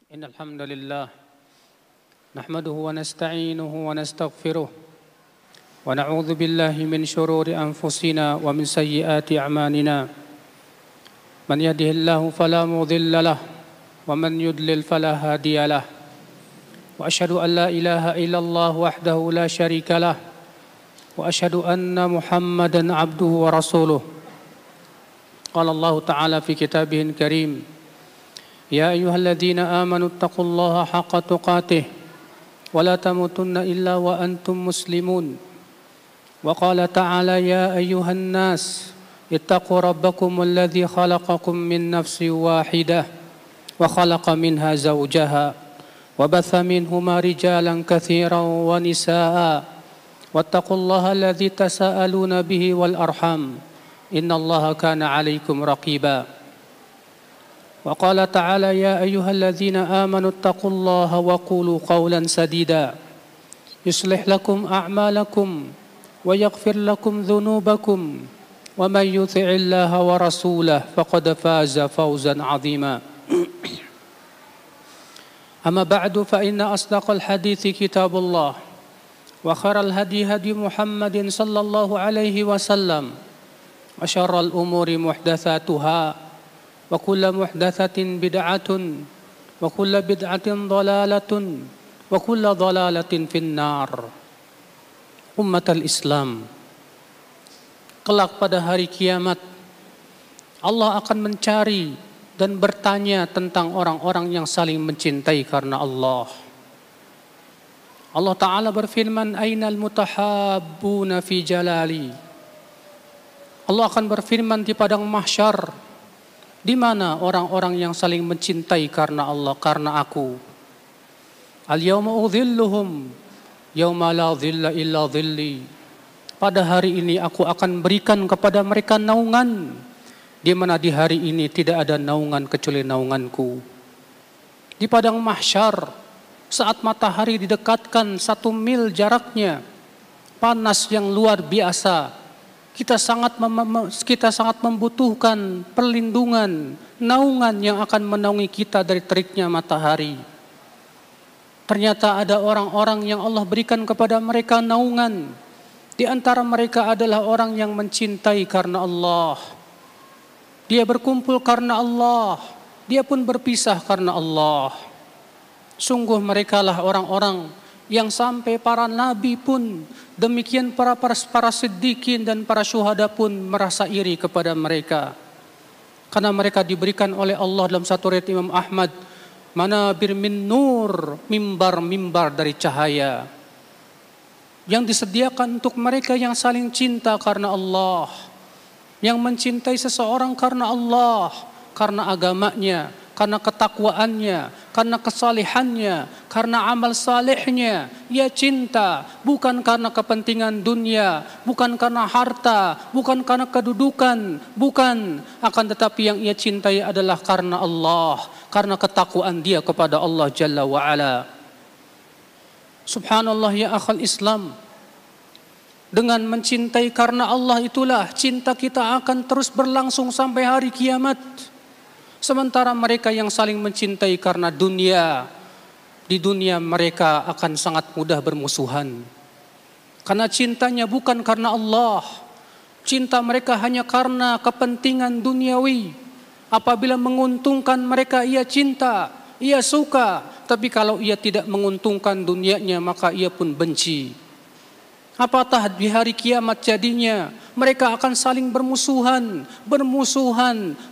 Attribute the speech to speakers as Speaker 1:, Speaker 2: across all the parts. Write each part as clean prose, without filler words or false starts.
Speaker 1: إن الحمد لله نحمده ونستعينه ونستغفره ونعوذ بالله من شرور أنفسنا ومن سيئات أعمالنا من يهده الله فلا مضل له ومن يضلل فلا هادي له وأشهد أن لا إله إلا الله وحده لا شريك له وأشهد أن محمدا عبده ورسوله قال الله تعالى في كتابه الكريم يا أيها الذين آمنوا اتقوا الله حق تقاته ولا تموتن إلا وأنتم مسلمون وقال تعالى يا أيها الناس اتقوا ربكم الذي خلقكم من نفس واحدة وخلق منها زوجها وبث منهما رجالا كثيرا ونساء واتقوا الله الذي تساءلون به والأرحام إن الله كان عليكم رقيبا وقال تعالى يا أيها الذين آمنوا اتقوا الله وقولوا قولا سديدا يصلح لكم أعمالكم ويغفر لكم ذنوبكم ومن يطع الله ورسوله فقد فاز فوزا عظيما أما بعد فإن أصدق الحديث كتاب الله وخير الهدي هدي محمد صلى الله عليه وسلم وشر الأمور محدثاتها وكل محدثة بدعة وكل بدعة ضلالة وكل ضلالة في النار. Ummatul Islam, kelak pada hari kiamat Allah akan mencari dan bertanya tentang orang-orang yang saling mencintai karena Allah. Allah Ta'ala berfirman, Ainal mutahabbuna fi jalali. Allah akan berfirman di padang mahsyar, di mana orang-orang yang saling mencintai karena Allah, karena aku. Al-yawma udhilluhum yawma la dhilla illa dhilli. Pada hari ini aku akan berikan kepada mereka naungan, di mana di hari ini tidak ada naungan kecuali naunganku. Di padang mahsyar, saat matahari didekatkan 1 mil jaraknya, panas yang luar biasa, kita sangat membutuhkan perlindungan, naungan yang akan menaungi kita dari teriknya matahari. Ternyata ada orang-orang yang Allah berikan kepada mereka naungan. Di antara mereka adalah orang yang mencintai karena Allah. Dia berkumpul karena Allah. Dia pun berpisah karena Allah. Sungguh merekalah orang-orang yang sampai para nabi pun, demikian para siddiqin dan para syuhada pun merasa iri kepada mereka. Karena mereka diberikan oleh Allah dalam satu riwayat Imam Ahmad, manabir min nur, mimbar-mimbar dari cahaya, yang disediakan untuk mereka yang saling cinta karena Allah, yang mencintai seseorang karena Allah, karena agamanya, karena ketakwaannya, karena kesalihannya, karena amal salehnya. Ia cinta bukan karena kepentingan dunia, bukan karena harta, bukan karena kedudukan, bukan. Akan tetapi yang ia cintai adalah karena Allah, karena ketakwaan dia kepada Allah Jalla wa'ala. Subhanallah ya akhal Islam. Dengan mencintai karena Allah itulah cinta kita akan terus berlangsung sampai hari kiamat. Sementara mereka yang saling mencintai karena dunia, di dunia mereka akan sangat mudah bermusuhan. Karena cintanya bukan karena Allah. Cinta mereka hanya karena kepentingan duniawi. Apabila menguntungkan mereka ia cinta, ia suka. Tapi kalau ia tidak menguntungkan dunianya maka ia pun benci. Apatah di hari kiamat jadinya? Mereka akan saling bermusuhan.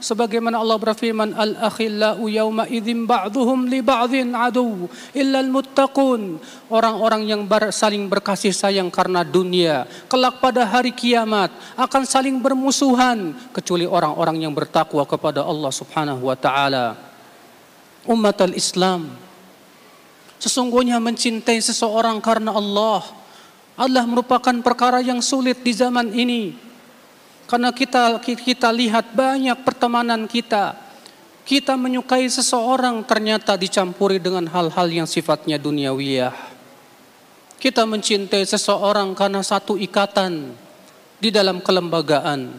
Speaker 1: Sebagaimana Allah berfirman, Al-akhillau yawma idzin ba'duhum li ba'dhin adu illal muttaqun. Orang-orang yang saling berkasih sayang karena dunia, kelak pada hari kiamat akan saling bermusuhan, kecuali orang-orang yang bertakwa kepada Allah Subhanahu wa ta'ala. Ummatul Islam, sesungguhnya mencintai seseorang karena Allah adalah merupakan perkara yang sulit di zaman ini. Karena kita lihat banyak pertemanan kita. Kita menyukai seseorang ternyata dicampuri dengan hal-hal yang sifatnya duniawiyah. Kita mencintai seseorang karena satu ikatan di dalam kelembagaan.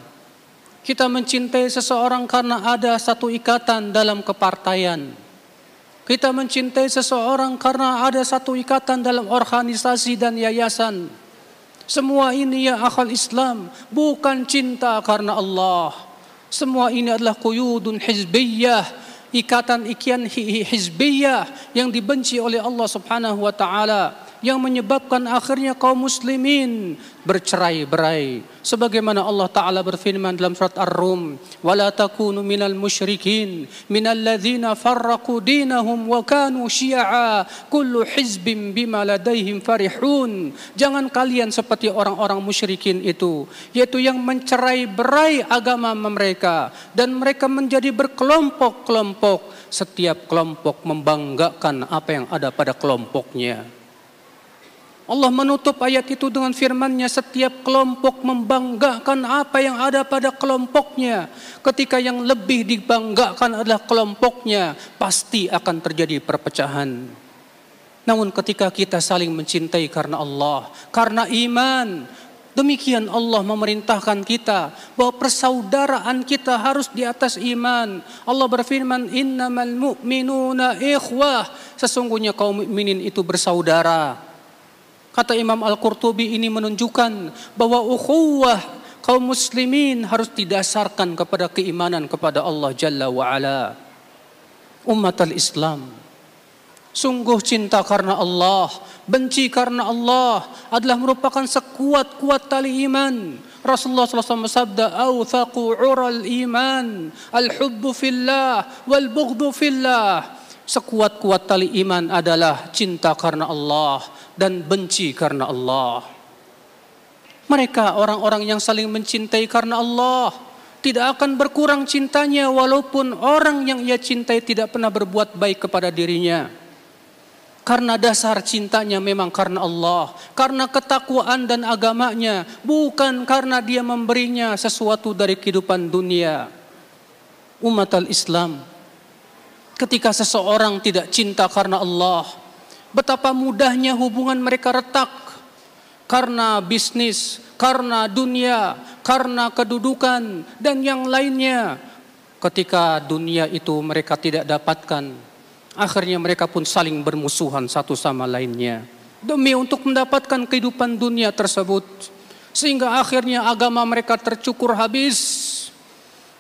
Speaker 1: Kita mencintai seseorang karena ada satu ikatan dalam kepartaian. Kita mencintai seseorang karena ada satu ikatan dalam organisasi dan yayasan. Semua ini ya akhal Islam bukan cinta karena Allah. Semua ini adalah quyudun hizbiyah, ikatan hizbiyah yang dibenci oleh Allah Subhanahu wa taala, yang menyebabkan akhirnya kaum muslimin bercerai-berai. Sebagaimana Allah Ta'ala berfirman dalam surat Ar-Rum, وَلَا تَكُونُوا مِنَ الْمُشْرِكِينَ مِنَ الَّذِينَ فَرَّقُوا دِينَهُمْ وَكَانُوا شِيَعًا كُلُّ حِزْبٍ بِمَا لَدَيْهِمْ فَرِحُونَ. Jangan kalian seperti orang-orang musyrikin itu, yaitu yang mencerai-berai agama mereka dan mereka menjadi berkelompok-kelompok. Setiap kelompok membanggakan apa yang ada pada kelompoknya. Allah menutup ayat itu dengan firman-Nya, setiap kelompok membanggakan apa yang ada pada kelompoknya. Ketika yang lebih dibanggakan adalah kelompoknya, pasti akan terjadi perpecahan. Namun ketika kita saling mencintai karena Allah, karena iman, demikian Allah memerintahkan kita bahwa persaudaraan kita harus di atas iman. Allah berfirman, innamal mu'minuna ikhwah. Sesungguhnya kaum mukminin itu bersaudara. Kata Imam Al-Qurtubi, ini menunjukkan bahwa ukhuwah kaum muslimin harus didasarkan kepada keimanan kepada Allah Jalla wa'ala. Umat al-Islam, sungguh cinta karena Allah, benci karena Allah adalah merupakan sekuat-kuat tali iman. Rasulullah SAW bersabda, "Awthaqu 'ural iman, al-hubbu fillah wal bughdhu fillah." Sekuat-kuat tali iman adalah cinta karena Allah dan benci karena Allah. Mereka orang-orang yang saling mencintai karena Allah tidak akan berkurang cintanya walaupun orang yang ia cintai tidak pernah berbuat baik kepada dirinya. Karena dasar cintanya memang karena Allah, karena ketakwaan dan agamanya, bukan karena dia memberinya sesuatu dari kehidupan dunia. Umat al-Islam, ketika seseorang tidak cinta karena Allah, betapa mudahnya hubungan mereka retak karena bisnis, karena dunia, karena kedudukan, dan yang lainnya. Ketika dunia itu mereka tidak dapatkan, akhirnya mereka pun saling bermusuhan satu sama lainnya demi untuk mendapatkan kehidupan dunia tersebut, sehingga akhirnya agama mereka tercukur habis.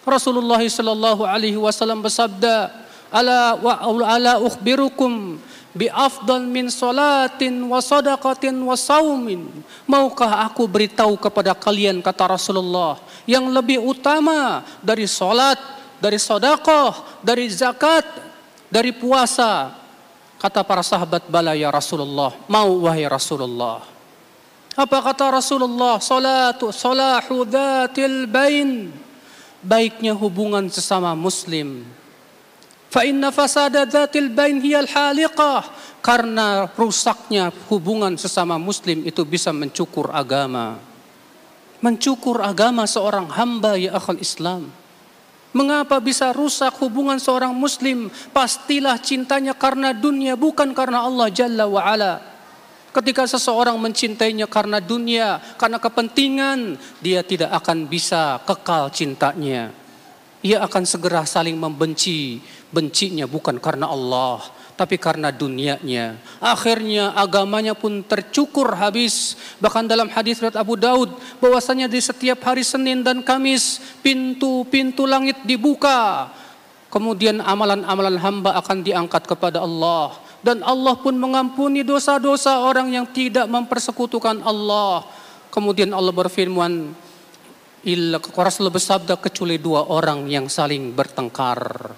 Speaker 1: Rasulullah SAW bersabda, ala ukhbirukum bi afdal min salatin wa sadaqatin wa saumin. Maukah aku beritahu kepada kalian, kata Rasulullah, yang lebih utama dari salat, dari sedekah, dari zakat, dari puasa? Kata para sahabat, bala ya Rasulullah, mau wahai Rasulullah. Apa kata Rasulullah? Salahu dzatil bain, baiknya hubungan sesama muslim. Fa inna fasada dzatil bain hiyal haliqah, karena rusaknya hubungan sesama muslim itu bisa mencukur agama. Mencukur agama seorang hamba ya akhal Islam. Mengapa bisa rusak hubungan seorang muslim? Pastilah cintanya karena dunia, bukan karena Allah Jalla wa Ala. Ketika seseorang mencintainya karena dunia, karena kepentingan, dia tidak akan bisa kekal cintanya. Ia akan segera saling membenci. Bencinya bukan karena Allah, tapi karena dunianya. Akhirnya agamanya pun tercukur habis. Bahkan dalam hadis riwayat Abu Daud, bahwasanya di setiap hari Senin dan Kamis pintu-pintu langit dibuka. Kemudian amalan-amalan hamba akan diangkat kepada Allah, dan Allah pun mengampuni dosa-dosa orang yang tidak mempersekutukan Allah. Kemudian Allah berfirman, Rasulullah bersabda, kecuali dua orang yang saling bertengkar.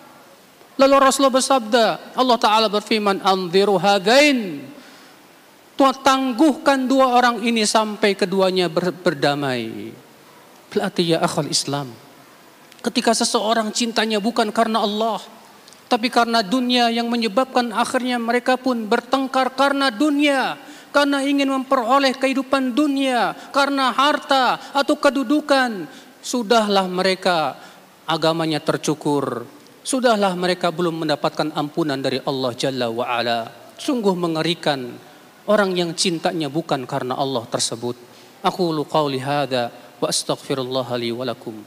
Speaker 1: Lalu Rasulullah bersabda, Allah Ta'ala berfirman, anziru hadain, tangguhkan dua orang ini sampai keduanya berdamai. Berarti ya akhal Islam, ketika seseorang cintanya bukan karena Allah, tapi karena dunia, yang menyebabkan akhirnya mereka pun bertengkar karena dunia, karena ingin memperoleh kehidupan dunia, karena harta atau kedudukan, sudahlah mereka agamanya tercukur. Sudahlah mereka belum mendapatkan ampunan dari Allah Jalla wa'ala. Sungguh mengerikan orang yang cintanya bukan karena Allah tersebut. Aqulu qawli hadha wa astaghfirullah li wa lakum.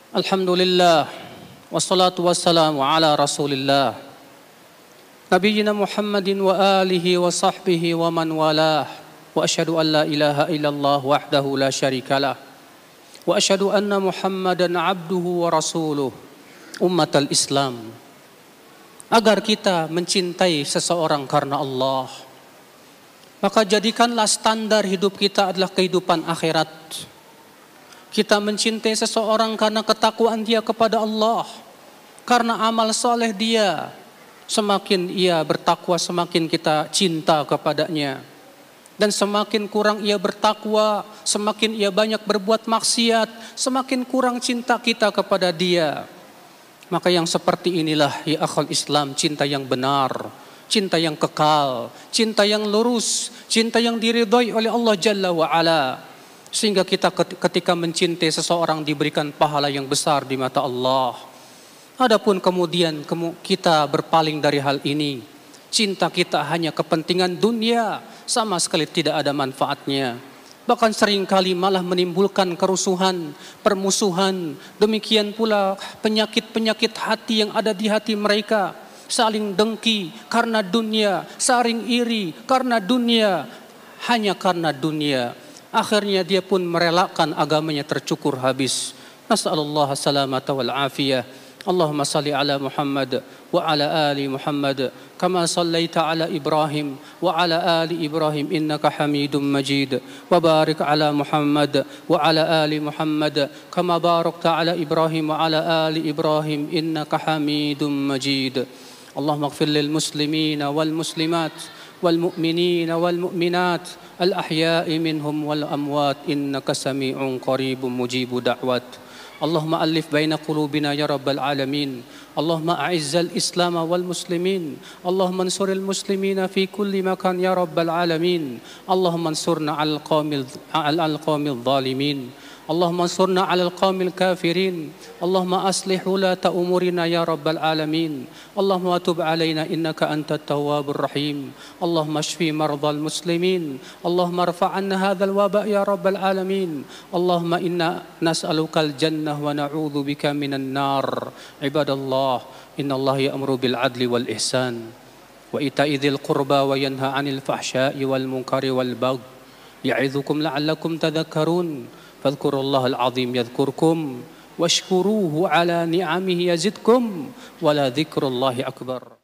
Speaker 1: Alhamdulillah, wassalatu wassalamu ala rasulillah, Nabiyyina Muhammadin wa alihi wa sahbihi wa man walah, wa asyhadu an la ilaha illallah wahdahu la syarikalah, wa asyhadu anna Muhammadan abduhu wa rasuluh. Ummatal Islam, agar kita mencintai seseorang karena Allah, maka jadikanlah standar hidup kita adalah kehidupan akhirat. Kita mencintai seseorang karena ketakwaan dia kepada Allah, karena amal soleh dia. Semakin ia bertakwa, semakin kita cinta kepadanya. Dan semakin kurang ia bertakwa, semakin ia banyak berbuat maksiat, semakin kurang cinta kita kepada dia. Maka yang seperti inilah ya akhul Islam, cinta yang benar, cinta yang kekal, cinta yang lurus, cinta yang diridhoi oleh Allah Jalla wa'ala. Sehingga kita ketika mencintai seseorang diberikan pahala yang besar di mata Allah. Adapun kemudian kita berpaling dari hal ini, cinta kita hanya kepentingan dunia, sama sekali tidak ada manfaatnya. Bahkan seringkali malah menimbulkan kerusuhan, permusuhan. Demikian pula penyakit-penyakit hati yang ada di hati mereka. Saling dengki karena dunia, saling iri karena dunia, hanya karena dunia. Akhirnya dia pun merelakan agamanya tercukur habis. Nas'alullah salamata wal afiyah. Allahumma salli ala Muhammad wa ala ali Muhammad kama sallaita ala Ibrahim wa ala ali Ibrahim innaka Hamidum Majid, wa barik ala Muhammad wa ala ali Muhammad kama barakta ala Ibrahim wa ala ali Ibrahim innaka Hamidum Majid. Allahumma ighfir lil muslimina wal muslimat wal mu'minina wal mu'minat الأحياء منهم والأموات إنك سميع قريب مجيب دعوات. اللهم ألف بين قلوبنا يا رب العالمين. اللهم أعز الإسلام والمسلمين. اللهم انصر المسلمين في كل مكان يا رب العالمين. اللهم انصرنا على القوم الظالمين. اللهم انصرنا على القوم الكافرين. اللهم أصلح ولاة أمورنا يا رب العالمين. اللهم تب علينا إنك أنت التواب الرحيم. اللهم اشف مرضى المسلمين. اللهم ارفع عنا هذا الوباء يا رب العالمين. اللهم إنا نسألك الجنة ونعوذ بك من النار. عباد الله، إن الله يأمر بالعدل والإحسان وإيتاء ذي القربى وينهى عن الفحشاء والمنكر والبغي يعظكم لعلكم تذكرون. فاذكروا الله العظيم يذكركم واشكروه على نعمه يزدكم ولذكر الله أكبر.